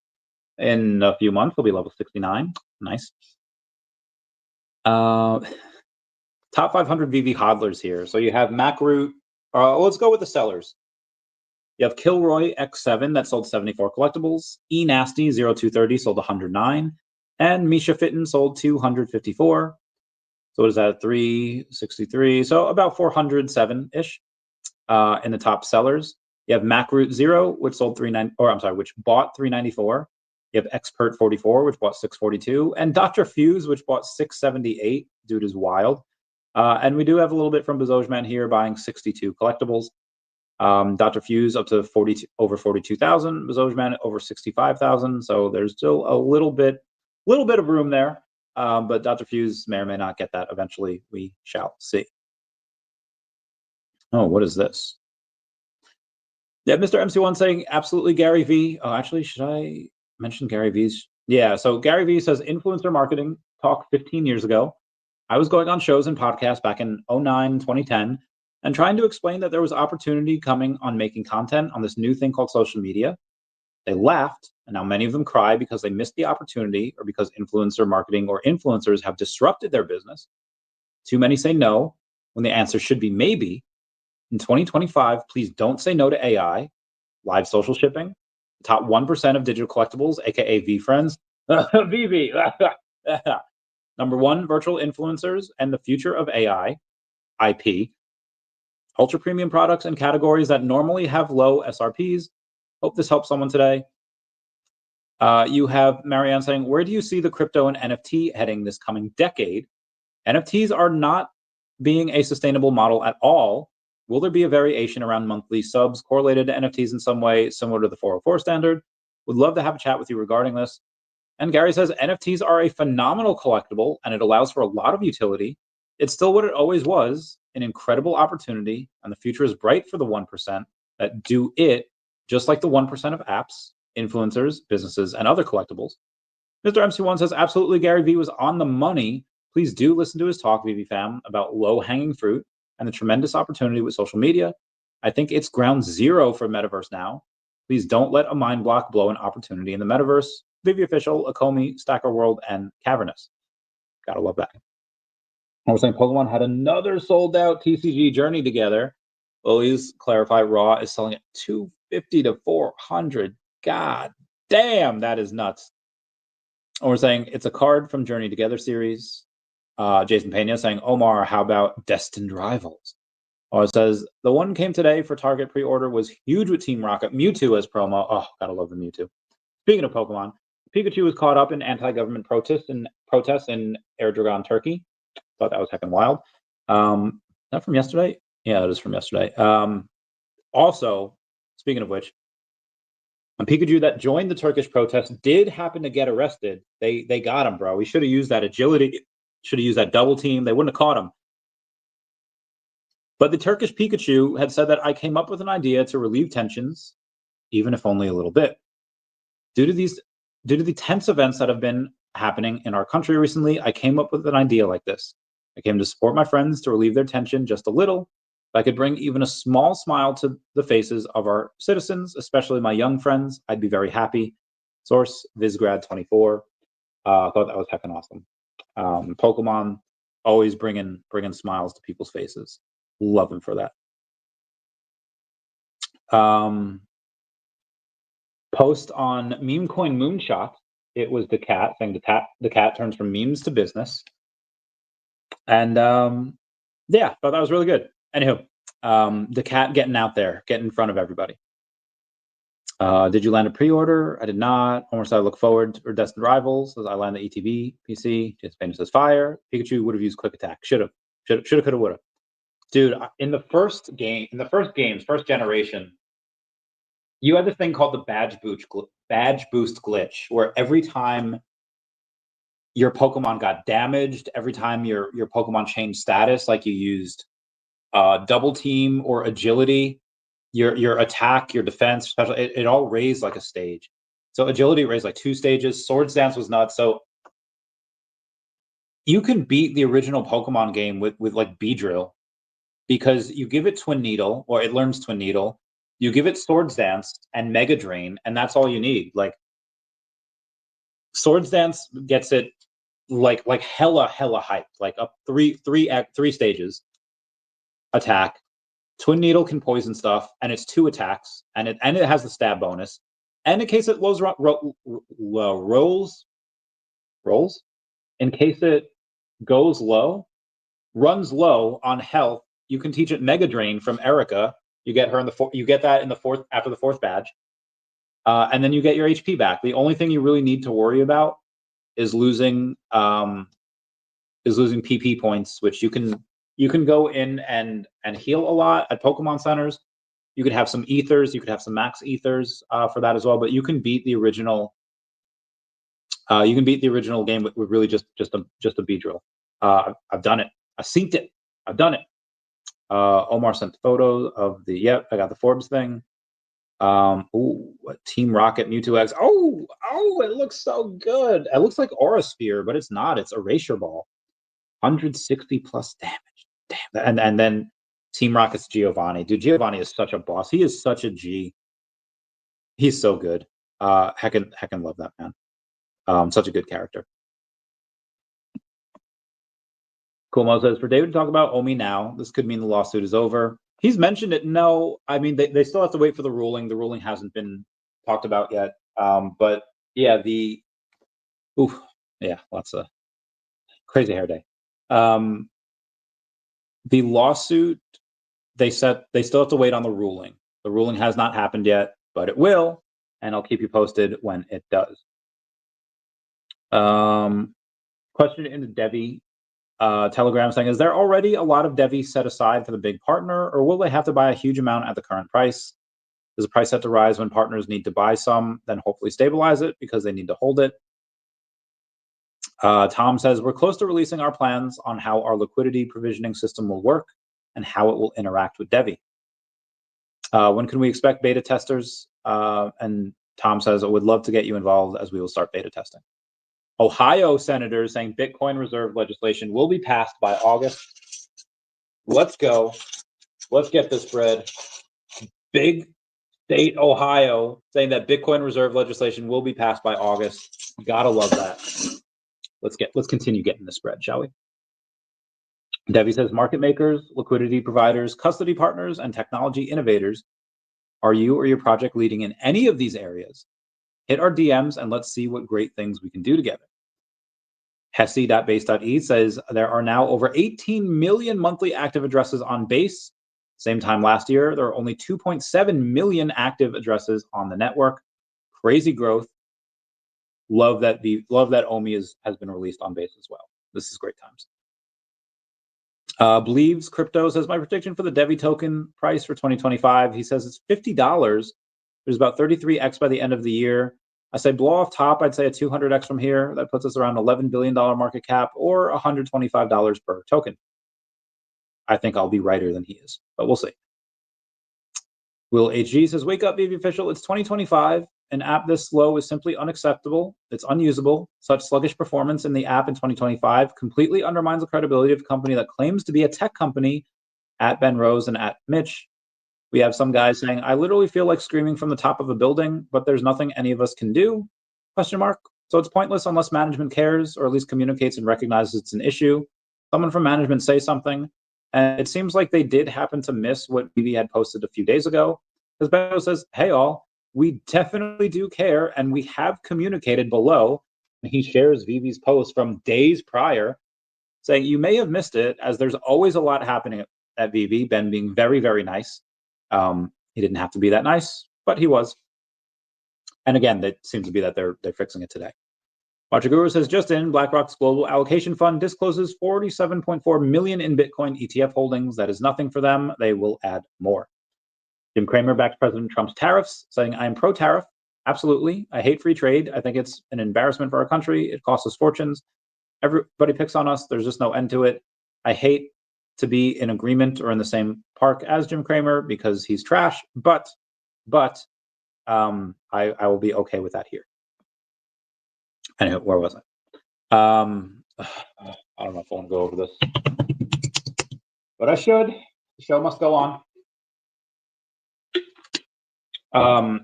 In a few months, he'll be level 69. Nice. Top 500 VeVe hodlers here. So you have MacRoot. Let's go with the sellers. You have Kilroy X7 that sold 74 collectibles. eNasty 0230 sold 109. And Misha Fitton sold 254. So what is that? 363. So about 407-ish. In the top sellers, you have MacRoot 0, which sold which bought 394. You have Expert 44, which bought 642, and Dr. Fuse, which bought 678. Dude is wild. And we do have a little bit from Bezojman here, buying 62 collectibles. Dr. Fuse up to over 42,000. Bezojman over 65,000. So there's still a little bit of room there. But Dr. Fuse may or may not get that eventually. We shall see. Oh, what is this? Yeah, Mr. MC1 saying absolutely Gary V. Oh, actually, should I mention Gary V's? Yeah, so Gary V says influencer marketing talk 15 years ago. I was going on shows and podcasts back in 2009, 2010, and trying to explain that there was opportunity coming on making content on this new thing called social media. They laughed, and now many of them cry because they missed the opportunity or because influencer marketing or influencers have disrupted their business. Too many say no, when the answer should be maybe. In 2025, please don't say no to AI, live social shipping, the top 1% of digital collectibles, aka VeFriends, VeVe, number one, virtual influencers, and the future of AI, IP, ultra premium products and categories that normally have low SRPs. Hope this helps someone today. You have Marianne saying, where do you see the crypto and NFT heading this coming decade? NFTs are not being a sustainable model at all. Will there be a variation around monthly subs correlated to NFTs in some way, similar to the 404 standard? Would love to have a chat with you regarding this. And Gary says, NFTs are a phenomenal collectible, and it allows for a lot of utility. It's still what it always was, an incredible opportunity, and the future is bright for the 1% that do it, just like the 1% of apps, influencers, businesses, and other collectibles. Mr. MC1 says, absolutely, Gary V was on the money. Please do listen to his talk, VeVe fam, about low-hanging fruit and the tremendous opportunity with social media. I think it's ground zero for metaverse now. Please don't let a mind block blow an opportunity in the metaverse. VeVe Official, Akomi, Stacker World, and Cavernous. Gotta love that. I was saying Pokemon had another sold out TCG Journey together. Please clarify, Raw is selling at 250 to 400. God damn, that is nuts. And we're saying it's a card from Journey Together series. Jason Pena saying, Omar, how about Destined Rivals? Oh, it says, the one came today for Target pre-order was huge with Team Rocket. Mewtwo as promo. Oh, gotta love the Mewtwo. Speaking of Pokemon, Pikachu was caught up in anti-government protests in Erdogan, Turkey. Thought that was heckin' wild. That from yesterday? Yeah, it is from yesterday. Also, speaking of which, a Pikachu that joined the Turkish protest did happen to get arrested. They got him, bro. We should have used that agility. Should have used that double team. They wouldn't have caught him. But the Turkish Pikachu had said that I came up with an idea to relieve tensions, even if only a little bit. Due to the tense events that have been happening in our country recently, I came up with an idea like this. I came to support my friends to relieve their tension just a little. If I could bring even a small smile to the faces of our citizens, especially my young friends, I'd be very happy. Source, Vizgrad24. Thought that was heckin' awesome. Pokemon always bringing smiles to people's faces. Love him for that. Post on Meme Coin Moonshot. It was daCAT saying daCAT turns from memes to business. And yeah, thought that was really good. Anywho, daCAT getting out there, getting in front of everybody. Did you land a pre-order? I did not. Almost I look forward to Destined Rivals. As I land the ETB PC. Just Famous says fire. Pikachu would have used quick attack. Should have, could have, would have. Dude, in the first games, first generation, you had this thing called the badge boost glitch, where every time your Pokemon got damaged, every time your Pokemon changed status, like you used double team or agility, your attack, your defense, special, it all raised like a stage. So agility raised like 2 stages. Swords Dance was nuts. So you can beat the original Pokemon game with like Beedrill, because you give it Twin Needle, or it learns Twin Needle. You give it Swords Dance and Mega Drain, and that's all you need. Like Swords Dance gets it like hella hyped, like up three stages. Attack. Twin Needle can poison stuff, and it's 2 attacks, and it has the stab bonus. And in case it rolls, in case it goes low, runs low on health, you can teach it Mega Drain from Erica. You get her you get that in the fourth, after the 4th badge, and then you get your HP back. The only thing you really need to worry about is losing PP points, which you can go in and heal a lot at Pokemon centers. You could have some ethers, you could have some max ethers for that as well. But you can beat the original. Game with really just a Beedrill. I've done it. I've synced it. I've done it. Omar sent photos of the. Yep, I got the Forbes thing. Ooh, Team Rocket Mewtwo X. Oh, it looks so good. It looks like Aura Sphere, but it's not. It's Erasure Ball. 160 plus damage. Damn. And then Team Rocket's Giovanni. Dude, Giovanni is such a boss. He is such a G. He's so good. Heckin' love that man. Such a good character. Cool Mo says, for David to talk about OMI now, this could mean the lawsuit is over. He's mentioned it. No, I mean, they still have to wait for the ruling. The ruling hasn't been talked about yet. But yeah, lots of crazy hair day. The lawsuit, they still have to wait on the ruling. The ruling has not happened yet, but it will, and I'll keep you posted when it does. Question in the DEVVE Telegram saying, is there already a lot of DEVVE set aside for the big partner, or will they have to buy a huge amount at the current price? Is the price set to rise when partners need to buy some, then hopefully stabilize it because they need to hold it? Tom says, we're close to releasing our plans on how our liquidity provisioning system will work and how it will interact with DEVVE. When can we expect beta testers? And Tom says, I would love to get you involved as we will start beta testing. Ohio senators saying Bitcoin reserve legislation will be passed by August. Let's go. Let's get this bread. Big state Ohio saying that Bitcoin reserve legislation will be passed by August. Gotta love that. Let's continue getting this bread, shall we? DEVVE says market makers, liquidity providers, custody partners, and technology innovators. Are you or your project leading in any of these areas? Hit our DMs and let's see what great things we can do together. Hesse.base.e says there are now over 18 million monthly active addresses on Base. Same time last year, there are only 2.7 million active addresses on the network. Crazy growth. love that OMI has been released on base as well. This is great times. Believes Crypto says, my prediction for the DEVVE token price for 2025. He says it's $50. There's about 33x by the end of the year. I say blow off top, I'd say a 200x from here. That puts us around $11 billion market cap or $125 per token. I think I'll be righter than he is, but we'll see. Will HG says, wake up, VeVe official. It's 2025. An app this slow is simply unacceptable. It's unusable. Such sluggish performance in the app in 2025 completely undermines the credibility of a company that claims to be a tech company. At Ben Rose and at Mitch. We have some guys saying, I literally feel like screaming from the top of a building, but there's nothing any of us can do, ? So it's pointless unless management cares or at least communicates and recognizes it's an issue. Someone from management say something. And it seems like they did happen to miss what VeVe had posted a few days ago. Because Beto says, hey, all, we definitely do care, and we have communicated below. And he shares VeVe's post from days prior, saying, you may have missed it, as there's always a lot happening at VeVe. Ben being very, very nice. He didn't have to be that nice, but he was. And again, it seems to be that they're fixing it today. Watcher Guru says, just in, BlackRock's global allocation fund discloses 47.4 million in Bitcoin ETF holdings. That is nothing for them. They will add more. Jim Cramer backs President Trump's tariffs, saying, I am pro-tariff. Absolutely. I hate free trade. I think it's an embarrassment for our country. It costs us fortunes. Everybody picks on us. There's just no end to it. I hate to be in agreement or in the same park as Jim Cramer because he's trash, but I will be okay with that here. Anyway, where was I? I don't know if I want to go over this, but I should. The show must go on.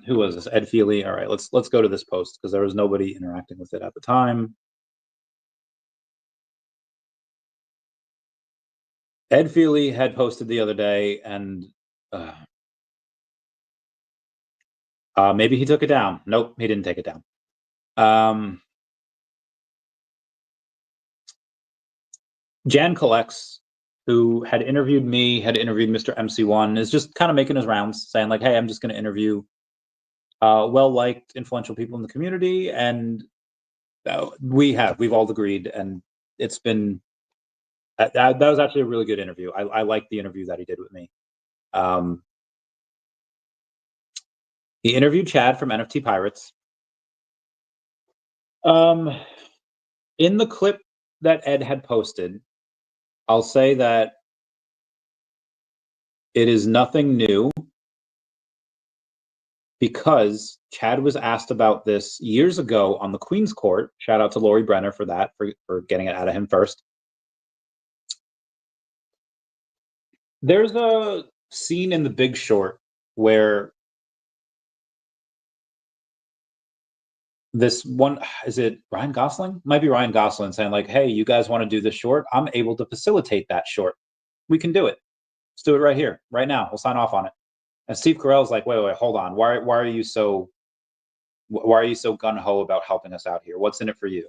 Who was this? Ed Feely. All right, let's go to this post because there was nobody interacting with it at the time. Ed Feely had posted the other day, and maybe he took it down. Nope, he didn't take it down. Jan Collects, who had interviewed me, had interviewed Mr. MC1, is just kind of making his rounds, saying like, hey, I'm just going to interview well-liked, influential people in the community, and we've all agreed, and it's been that was actually a really good interview. I liked the interview that he did with me. He interviewed Chad from NFT Pirates. In the clip that Ed had posted, I'll say that it is nothing new because Chad was asked about this years ago on the Queen's Court. Shout out to Lori Brenner for that, for getting it out of him first. There's a scene in The Big Short where this one, is it Ryan Gosling? Might be Ryan Gosling saying like, hey, you guys want to do this short? I'm able to facilitate that short. We can do it. Let's do it right here, right now. We'll sign off on it. And Steve Carell's like, wait, hold on. Why are you so gung-ho about helping us out here? What's in it for you?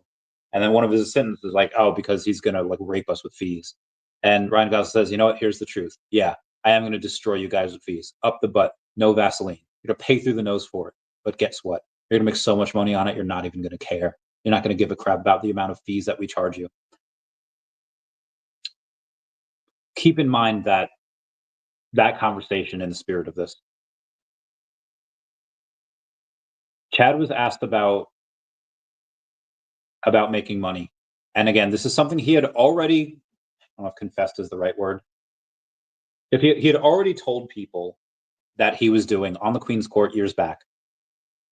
And then one of his assistants is like, oh, because he's going to like rape us with fees. And Ryan Gosling says, you know what? Here's the truth. Yeah, I am going to destroy you guys with fees. Up the butt, no Vaseline. You're going to pay through the nose for it. But guess what? You're going to make so much money on it, you're not even going to care. You're not going to give a crap about the amount of fees that we charge you. Keep in mind that conversation in the spirit of this. Chad was asked about making money. And again, this is something he had already, I don't know if confessed is the right word. If he had already told people that he was doing on the Queen's Court years back.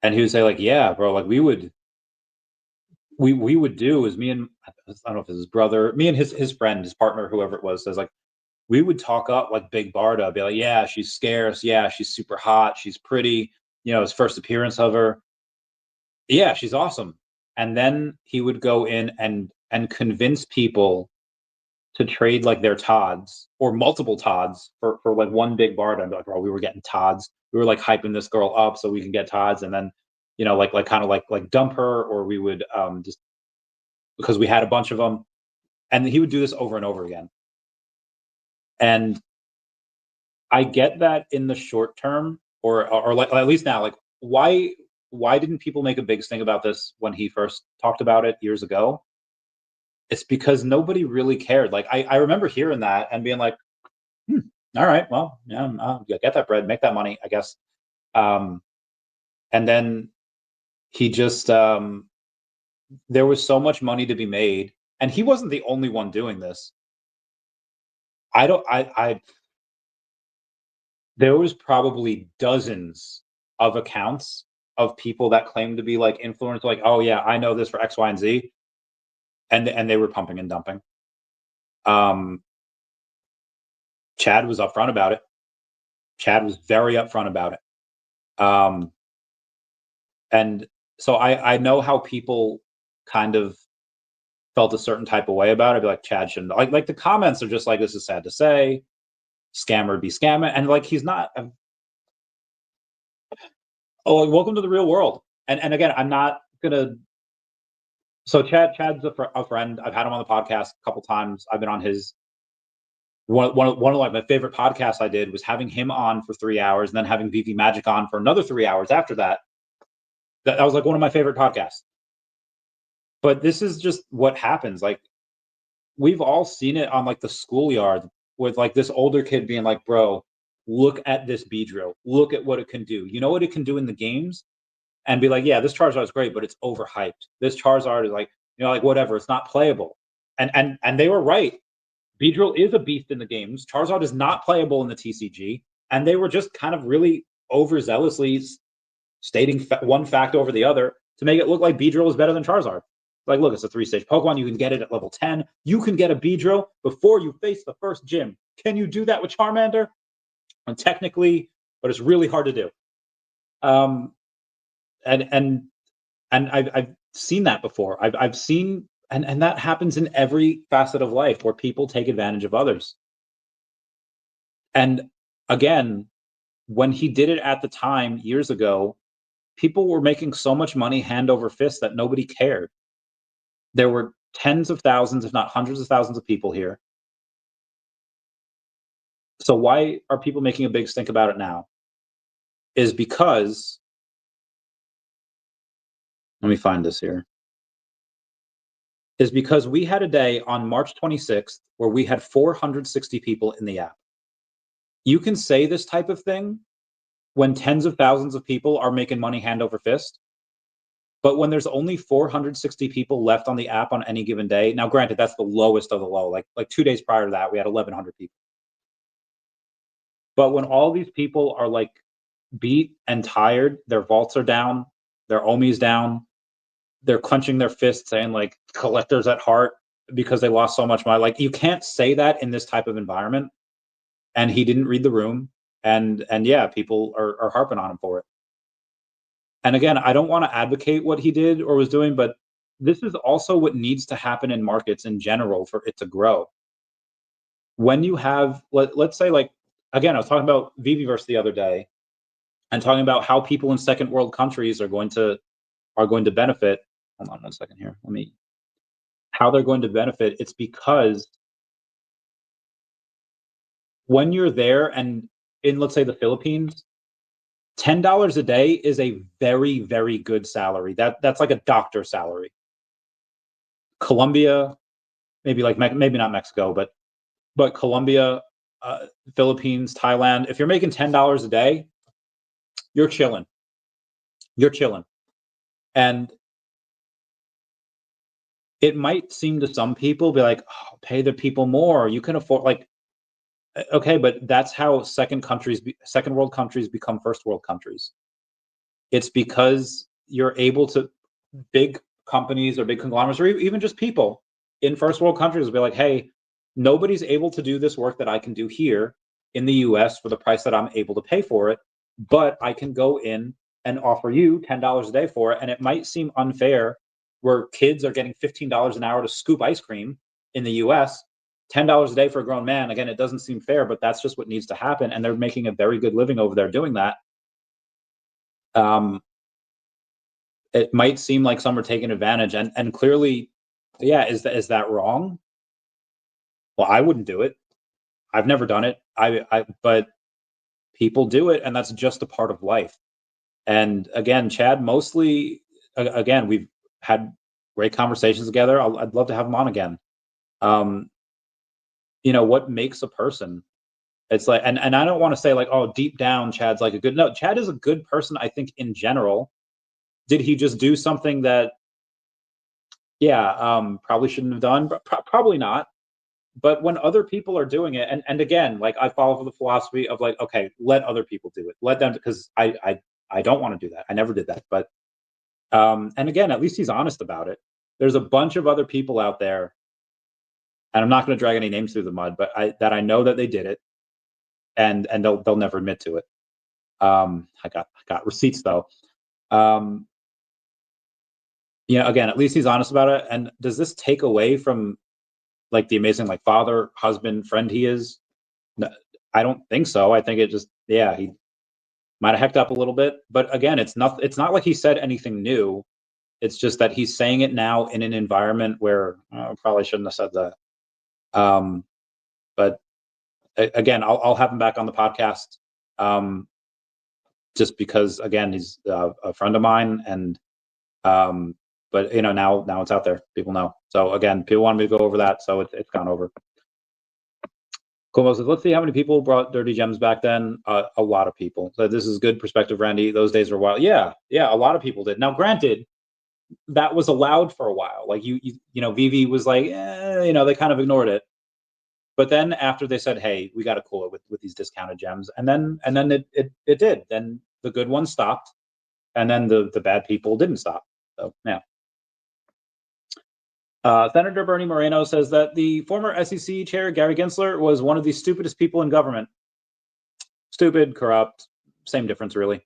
And he would say like, yeah, bro, like we would do is me and, I don't know if it's his brother, me and his friend, his partner, whoever it was, says like, we would talk up like Big Barda, be like, yeah, she's scarce. Yeah, she's super hot. She's pretty. You know, his first appearance of her. Yeah, she's awesome. And then he would go in and convince people to trade like their Todds or multiple Todds for like one Big Barda. And be like, bro, we were getting Todds. We were like hyping this girl up so we can get Todds. And then, you know, like kind of like dump her, or we would just because we had a bunch of them. And he would do this over and over again. And I get that in the short term, or like at least now, like why why didn't people make a big thing about this when he first talked about it years ago? It's because nobody really cared. Like I remember hearing that and being like, all right, well, yeah, get that bread, make that money, I guess. Um, and then he just there was so much money to be made, and he wasn't the only one doing this. I don't I There was probably dozens of accounts of people that claimed to be like influencers, like, oh yeah, I know this for X, Y, and Z, and they were pumping and dumping. Um, Chad was upfront about it. Chad was very upfront about it. And so I know how people kind of felt a certain type of way about it. I'd be like, Chad shouldn't, like the comments are just like, this is sad to say, scammer be scamming, and like he's not. Oh, like, welcome to the real world. And again, I'm not gonna. So Chad's a friend. I've had him on the podcast a couple times. I've been on his one of like my favorite podcasts I did was having him on for 3 hours and then having VeVe Magic on for another 3 hours after that. That was like one of my favorite podcasts. But this is just what happens. Like we've all seen it on like the schoolyard with like this older kid being like, bro, look at this B drill. Look at what it can do. You know what it can do in the games? And be like, yeah, this Charizard is great, but it's overhyped. This Charizard is like, like whatever, it's not playable. And they were right. Beedrill is a beast in the games. Charizard is not playable in the TCG, and they were just kind of really overzealously stating one fact over the other to make it look like Beedrill is better than Charizard. Like, look, it's a 3-stage Pokemon. You can get it at level 10. You can get a Beedrill before you face the first gym. Can you do that with Charmander? And technically, but it's really hard to do. And I've seen that before. I've seen, and that happens in every facet of life where people take advantage of others. And again, when he did it at the time years ago, people were making so much money hand over fist that nobody cared. There were tens of thousands, if not hundreds of thousands of people here. So why are people making a big stink about it now? Is because, let me find this here. Is because we had a day on March 26th where we had 460 people in the app. You can say this type of thing when tens of thousands of people are making money hand over fist. But when there's only 460 people left on the app on any given day, now granted, that's the lowest of the low. Like 2 days prior to that, we had 1,100 people. But when all these people are like beat and tired, their vaults are down, their OMI's down, they're clenching their fists saying like collectors at heart because they lost so much money. Like you can't say that in this type of environment. And he didn't read the room. And yeah, people are harping on him for it. And again, I don't want to advocate what he did or was doing, but this is also what needs to happen in markets in general for it to grow. When you have, let's say, like, again, I was talking about VeVe the other day and talking about how people in second world countries are going to benefit. Hold on 1 second here. How they're going to benefit. It's because when you're there and in, let's say, the Philippines, $10 a day is a very, very good salary. That's like a doctor salary. Colombia, maybe maybe not Mexico, but Colombia, Philippines, Thailand. If you're making $10 a day, you're chilling. You're chilling, and it might seem to some people be like, oh, pay the people more. You can afford like, okay, but that's how second world countries become first world countries. It's because you're able to, big companies or big conglomerates or even just people in first world countries will be like, hey, nobody's able to do this work that I can do here in the US for the price that I'm able to pay for it, but I can go in and offer you $10 a day for it. And it might seem unfair where kids are getting $15 an hour to scoop ice cream in the US, $10 a day for a grown man. Again, it doesn't seem fair, but that's just what needs to happen. And they're making a very good living over there doing that. It might seem like some are taking advantage, and clearly, yeah, is that wrong? Well, I wouldn't do it. I've never done it. But people do it, and that's just a part of life. And again, Chad, mostly, again, we've had great conversations together. I'd love to have him on again. You know, what makes a person? It's like, and I don't want to say like, oh, deep down, Chad's like a good, no, Chad is a good person, I think, in general. Did he just do something that, yeah, probably shouldn't have done? But probably not. But when other people are doing it, and again, like I follow the philosophy of like, okay, let other people do it. Let them, because I don't want to do that. I never did that. But and again, at least he's honest about it. There's a bunch of other people out there, and I'm not going to drag any names through the mud, but I know that they did it, and they'll never admit to it. I got receipts though. You know, again, at least he's honest about it. And does this take away from like the amazing like father, husband, friend he is? No, I don't think so. I think it just, yeah, he might have hecked up a little bit, but again, it's not like he said anything new. It's just that he's saying it now in an environment where probably shouldn't have said that. But again, I'll have him back on the podcast, just because again he's a friend of mine, and but you know, now it's out there, people know. So again, people want me to go over that, so it's gone over. Como says, let's see how many people brought Dirty Gems back then. A lot of people. So this is good perspective, Randy. Those days were wild. Yeah, a lot of people did. Now, granted, that was allowed for a while. Like you know, VeVe was like, you know, they kind of ignored it. But then after they said, hey, we got to cool it with these discounted gems, and then it did. Then the good ones stopped, and then the bad people didn't stop. So yeah. Senator Bernie Moreno says that the former SEC chair, Gary Gensler, was one of the stupidest people in government. Stupid, corrupt, same difference, really.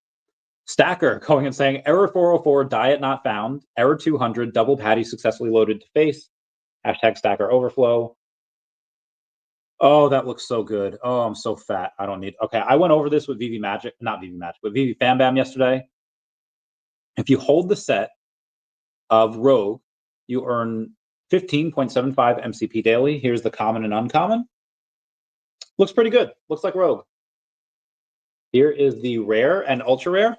Stacker going and saying, error 404, diet not found. Error 200, double patty successfully loaded to face. Hashtag Stacker overflow. Oh, that looks so good. Oh, I'm so fat. I don't need. Okay, I went over this with VeVe Magic, not VeVe Magic, but VeVe Fam Bam yesterday. If you hold the set of Rogue, you earn 15.75 MCP daily. Here's the common and uncommon. Looks pretty good. Looks like Rogue. Here is the rare and ultra rare.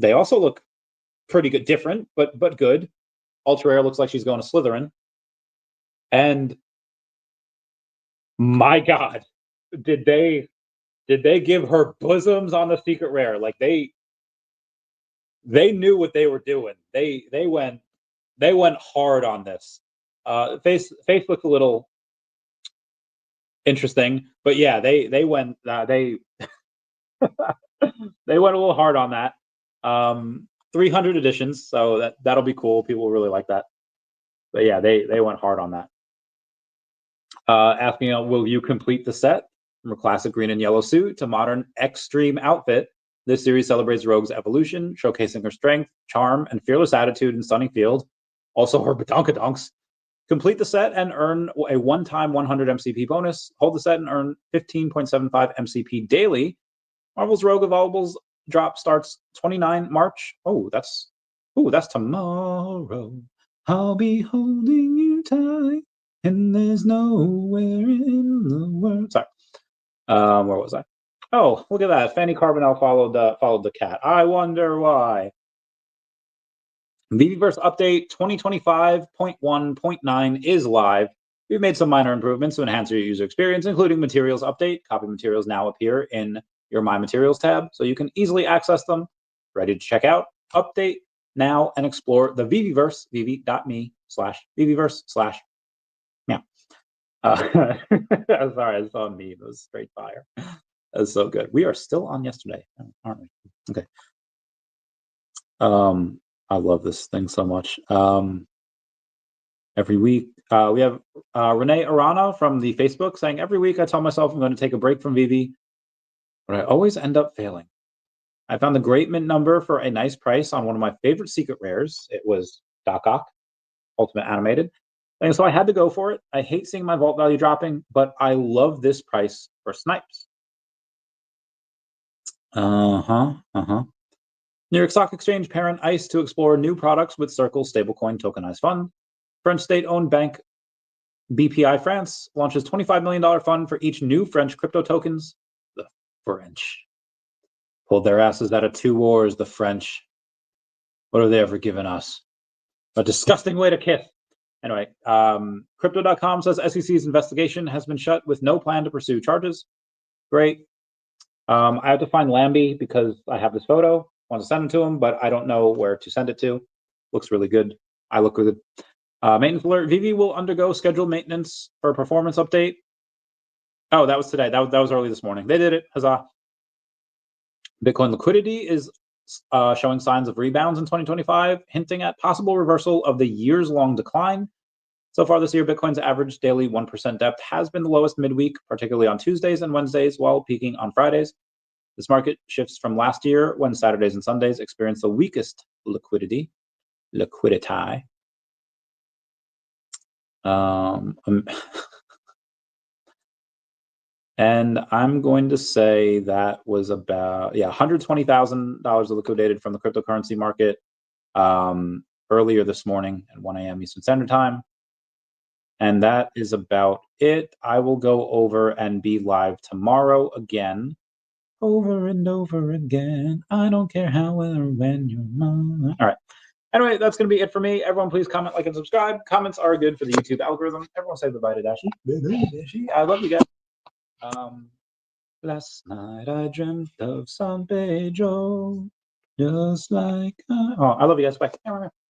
They also look pretty good, different, but good. Ultra rare looks like she's going to Slytherin. And my God, did they give her bosoms on the secret rare? Like they knew what they were doing. They went hard on this. Face looks a little interesting, but yeah, they went they they went a little hard on that. 300 editions, so that'll be cool. People will really like that. But yeah, they went hard on that. Asking, will you complete the set from a classic green and yellow suit to modern extreme outfit? This series celebrates Rogue's evolution, showcasing her strength, charm, and fearless attitude in stunning field. Also her badonkadonks. Complete the set and earn a one-time 100 MCP bonus. Hold the set and earn 15.75 MCP daily. Marvel's Rogue Evolvables drop starts 29 March. Oh, that's tomorrow. I'll be holding you tight, and there's nowhere in the world. Sorry, where was I? Oh, look at that. Fanny Carbonell followed the cat. I wonder why. VeVeverse update 2025.1.9 is live. We've made some minor improvements to enhance your user experience, including materials update. Copy materials now appear in your My Materials tab, so you can easily access them. Ready to check out? Update now and explore the VeVeverse, VeVe.me/VeVeverse/ yeah. Sorry, I saw a meme. It was straight fire. That's so good. We are still on yesterday, aren't we? Okay. I love this thing so much. Every week, we have Renee Arana from the Facebook saying, every week I tell myself I'm going to take a break from VeVe, but I always end up failing. I found the great mint number for a nice price on one of my favorite secret rares. It was daCAT, Ultimate Animated. And so I had to go for it. I hate seeing my vault value dropping, but I love this price for snipes. New York Stock Exchange parent ICE to explore new products with Circle stablecoin tokenized fund. French state-owned bank BPI France launches $25 million fund for each new French crypto tokens. The French. Pulled their asses out of 2 wars, the French. What have they ever given us? A disgusting way to kiss. Anyway, Crypto.com says SEC's investigation has been shut with no plan to pursue charges. Great. I have to find Lambie because I have this photo. I want to send it to him, but I don't know where to send it to. Looks really good. I look good. Maintenance alert. VeVe will undergo scheduled maintenance for a performance update. Oh, that was today. That was early this morning. They did it. Huzzah. Bitcoin liquidity is showing signs of rebounds in 2025, hinting at possible reversal of the years-long decline. So far this year, Bitcoin's average daily 1% depth has been the lowest midweek, particularly on Tuesdays and Wednesdays, while peaking on Fridays. This market shifts from last year when Saturdays and Sundays experienced the weakest liquidity. And I'm going to say that was about, $120,000 liquidated from the cryptocurrency market earlier this morning at 1 a.m. Eastern Standard Time. And that is about it. I will go over and be live tomorrow again. Over and over again. I don't care how or when you're mine. All right. Anyway, that's going to be it for me. Everyone, please comment, like, and subscribe. Comments are good for the YouTube algorithm. Everyone say bye to Dashi. I love you guys. Last night I dreamt of San Pedro, just like I love you guys. Bye.